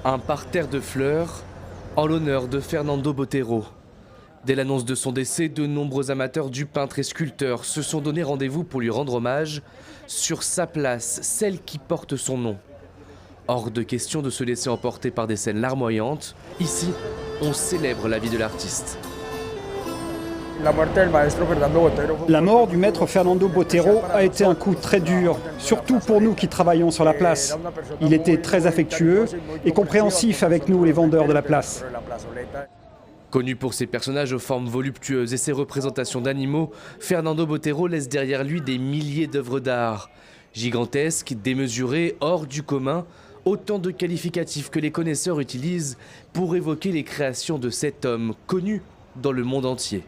Un parterre de fleurs en l'honneur de Fernando Botero. Dès l'annonce de son décès, de nombreux amateurs du peintre et sculpteur se sont donné rendez-vous pour lui rendre hommage sur sa place, celle qui porte son nom. Hors de question de se laisser emporter par des scènes larmoyantes, ici, on célèbre la vie de l'artiste. La mort du maître Fernando Botero a été un coup très dur, surtout pour nous qui travaillons sur la place. Il était très affectueux et compréhensif avec nous, les vendeurs de la place. Connu pour ses personnages aux formes voluptueuses et ses représentations d'animaux, Fernando Botero laisse derrière lui des milliers d'œuvres d'art. Gigantesques, démesurées, hors du commun, autant de qualificatifs que les connaisseurs utilisent pour évoquer les créations de cet homme connu dans le monde entier.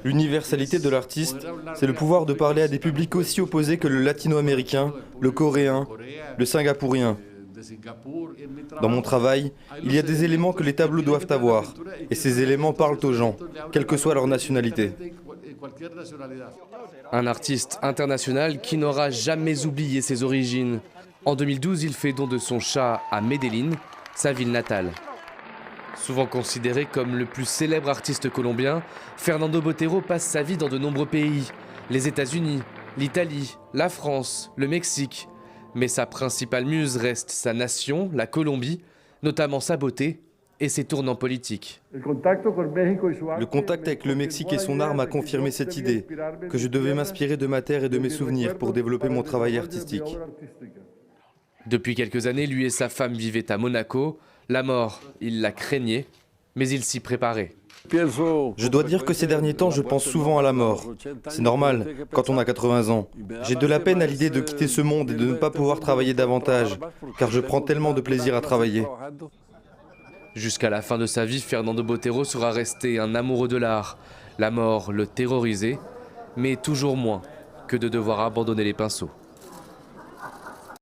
L'universalité de l'artiste, c'est le pouvoir de parler à des publics aussi opposés que le latino-américain, le coréen, le singapourien. Dans mon travail, il y a des éléments que les tableaux doivent avoir, et ces éléments parlent aux gens, quelle que soit leur nationalité. Un artiste international qui n'aura jamais oublié ses origines. En 2012, il fait don de son chat à Medellín, sa ville natale. Souvent considéré comme le plus célèbre artiste colombien, Fernando Botero passe sa vie dans de nombreux pays. Les États-Unis, l'Italie, la France, le Mexique. Mais sa principale muse reste sa nation, la Colombie, notamment sa beauté et ses tournants politiques. Le contact avec le Mexique et son art m'a confirmé cette idée, que je devais m'inspirer de ma terre et de mes souvenirs pour développer mon travail artistique. Depuis quelques années, lui et sa femme vivaient à Monaco. La mort, il la craignait, mais il s'y préparait. Je dois dire que ces derniers temps, je pense souvent à la mort. C'est normal, quand on a 80 ans. J'ai de la peine à l'idée de quitter ce monde et de ne pas pouvoir travailler davantage, car je prends tellement de plaisir à travailler. Jusqu'à la fin de sa vie, Fernando Botero sera resté un amoureux de l'art. La mort le terrorisait, mais toujours moins que de devoir abandonner les pinceaux.